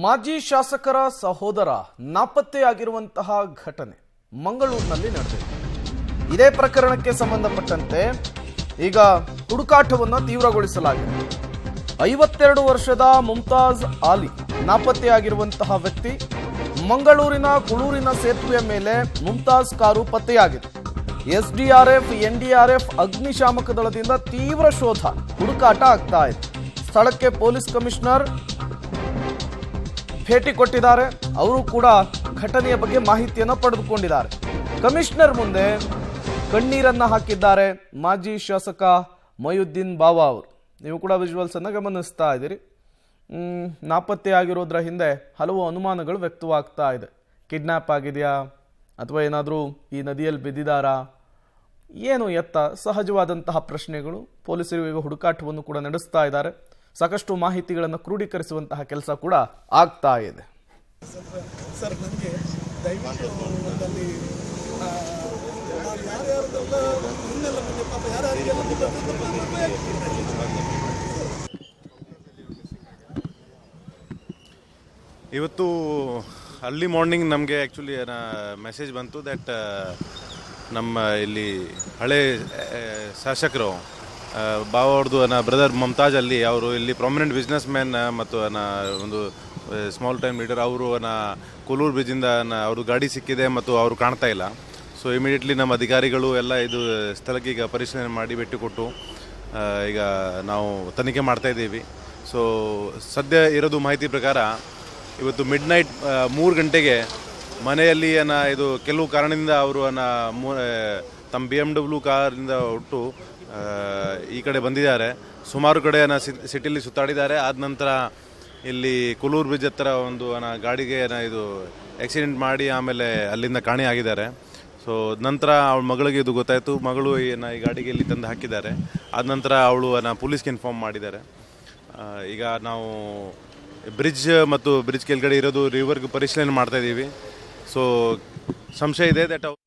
ಮಾಜಿ ಶಾಸಕರ ಸಹೋದರ ನಾಪತ್ತೆಯಾಗಿರುವಂತಹ ಘಟನೆ ಮಂಗಳೂರಿನಲ್ಲಿ ನಡೆದಿದೆ. ಇದೇ ಪ್ರಕರಣಕ್ಕೆ ಸಂಬಂಧಪಟ್ಟಂತೆ ಈಗ ಹುಡುಕಾಟವನ್ನು ತೀವ್ರಗೊಳಿಸಲಾಗಿದೆ. 52 ವರ್ಷದ ಮುಮ್ತಾಜ್ ಆಲಿ ನಾಪತ್ತೆಯಾಗಿರುವಂತಹ ವ್ಯಕ್ತಿ. ಮಂಗಳೂರಿನ ಕುಳೂರಿನ ಸೇತುವೆಯ ಮೇಲೆ ಮುಮ್ತಾಜ್ ಕಾರು ಪತ್ತೆಯಾಗಿದೆ. ಎಸ್ಡಿಆರ್ಎಫ್, ಎನ್ಡಿಆರ್ಎಫ್, ಅಗ್ನಿಶಾಮಕ ದಳದಿಂದ ತೀವ್ರ ಶೋಧ ಹುಡುಕಾಟ ಆಗ್ತಾ ಇದೆ. ಸ್ಥಳಕ್ಕೆ ಪೊಲೀಸ್ ಕಮಿಷನರ್ ಭೇಟಿ ಕೊಟ್ಟಿದ್ದಾರೆ. ಅವರು ಕೂಡ ಘಟನೆಯ ಬಗ್ಗೆ ಮಾಹಿತಿಯನ್ನು ಪಡೆದುಕೊಂಡಿದ್ದಾರೆ. ಕಮಿಷನರ್ ಮುಂದೆ ಕಣ್ಣೀರನ್ನ ಹಾಕಿದ್ದಾರೆ ಮಾಜಿ ಶಾಸಕ ಮೊಹಿಯುದ್ದೀನ್ ಬಾವಾ ಅವರು. ನೀವು ಕೂಡ ವಿಜುವಲ್ಸ್ ಅನ್ನು ಗಮನಿಸ್ತಾ ಇದ್ದೀರಿ. ನಾಪತ್ತೆಯಾಗಿರೋದ್ರ ಹಿಂದೆ ಹಲವು ಅನುಮಾನಗಳು ವ್ಯಕ್ತವಾಗ್ತಾ ಇದೆ. ಕಿಡ್ನಾಪ್ ಆಗಿದೆಯಾ ಅಥವಾ ಏನಾದರೂ ಈ ನದಿಯಲ್ಲಿ ಬಿದ್ದಿದ್ದಾರಾ, ಏನು ಎತ್ತ ಸಹಜವಾದಂತಹ ಪ್ರಶ್ನೆಗಳು. ಪೊಲೀಸರು ಈಗ ಹುಡುಕಾಟವನ್ನು ಕೂಡ ನಡೆಸ್ತಾ ಇದ್ದಾರೆ. ಸಾಕಷ್ಟು ಮಾಹಿತಿಗಳನ್ನು ಕ್ರೋಢೀಕರಿಸುವಂತಹ ಕೆಲಸ ಕೂಡ ಆಗ್ತಾ ಇದೆ. ಸರ್, ನನಗೆ ದಯವಿಟ್ಟು ಅಲ್ಲಿ ಇವತ್ತು ಅರ್ಲಿ ಮಾರ್ನಿಂಗ್ ನಮಗೆ ಆ್ಯಕ್ಚುಲಿ ಮೆಸೇಜ್ ಬಂತು ದಟ್ ನಮ್ಮ ಇಲ್ಲಿ ಹಳೆ ಶಾಸಕರು ಬಾವ ಅವ್ರದ್ದು ಬ್ರದರ್ ಮುಮ್ತಾಜ್ ಅಲಿ ಅವರು ಇಲ್ಲಿ ಪ್ರಾಮಿನೆಂಟ್ ಬಿಸ್ನೆಸ್ ಮ್ಯಾನ್ ಮತ್ತು ಒಂದು ಸ್ಮಾಲ್ ಟೈಮ್ ಲೀಡರ್ ಅವರು ಕೊಲ್ಲೂರು ಬ್ರಿಡ್ಜಿಂದ ಅವರು ಗಾಡಿ ಸಿಕ್ಕಿದೆ ಮತ್ತು ಅವರು ಕಾಣ್ತಾ ಇಲ್ಲ. ಸೊ ಇಮಿಡಿಯೇಟ್ಲಿ ನಮ್ಮ ಅಧಿಕಾರಿಗಳು ಎಲ್ಲ ಇದು ಸ್ಥಳಕ್ಕೆ ಈಗ ಪರಿಶೀಲನೆ ಮಾಡಿ ಭೇಟಿ ಕೊಟ್ಟು ಈಗ ನಾವು ತನಿಖೆ ಮಾಡ್ತಾ ಇದ್ದೀವಿ. ಸೊ ಸದ್ಯ ಇರೋದು ಮಾಹಿತಿ ಪ್ರಕಾರ ಇವತ್ತು ಮಿಡ್ ನೈಟ್ 3 ಗಂಟೆಗೆ ಮನೆಯಲ್ಲಿ ಇದು ಕೆಲವು ಕಾರಣದಿಂದ ಅವರು ತಮ್ಮ BMW ಕಾರಿಂದ ಹೊಟ್ಟು ಈ ಕಡೆ ಬಂದಿದ್ದಾರೆ. ಸುಮಾರು ಕಡೆ ಸಿಟಿಲಿ ಸುತ್ತಾಡಿದ್ದಾರೆ. ಆದ ನಂತರ ಇಲ್ಲಿ ಕೊಲ್ಲೂರು ಬ್ರಿಡ್ಜ್ ಹತ್ರ ಒಂದು ಗಾಡಿಗೆ ಇದು ಆಕ್ಸಿಡೆಂಟ್ ಮಾಡಿ ಆಮೇಲೆ ಅಲ್ಲಿಂದ ಕಾಣೆಯಾಗಿದ್ದಾರೆ. ಸೊ ನಂತರ ಅವಳ ಮಗಳಿಗೆ ಇದು ಗೊತ್ತಾಯಿತು. ಮಗಳು ಈ ಗಾಡಿಗೆ ಇಲ್ಲಿ ತಂದು ಹಾಕಿದ್ದಾರೆ. ಆದ ನಂತರ ಅವಳು ಪೊಲೀಸ್ಗೆ ಇನ್ಫಾರ್ಮ್ ಮಾಡಿದ್ದಾರೆ. ಈಗ ನಾವು ಬ್ರಿಡ್ಜ್ ಮತ್ತು ಬ್ರಿಡ್ಜ್ ಕೆಳಗಡೆ ಇರೋದು ರಿವರ್ಗೆ ಪರಿಶೀಲನೆ ಮಾಡ್ತಾ ಇದ್ದೀವಿ. ಸೊ ಸಂಶಯ ಇದೆ ದಟ್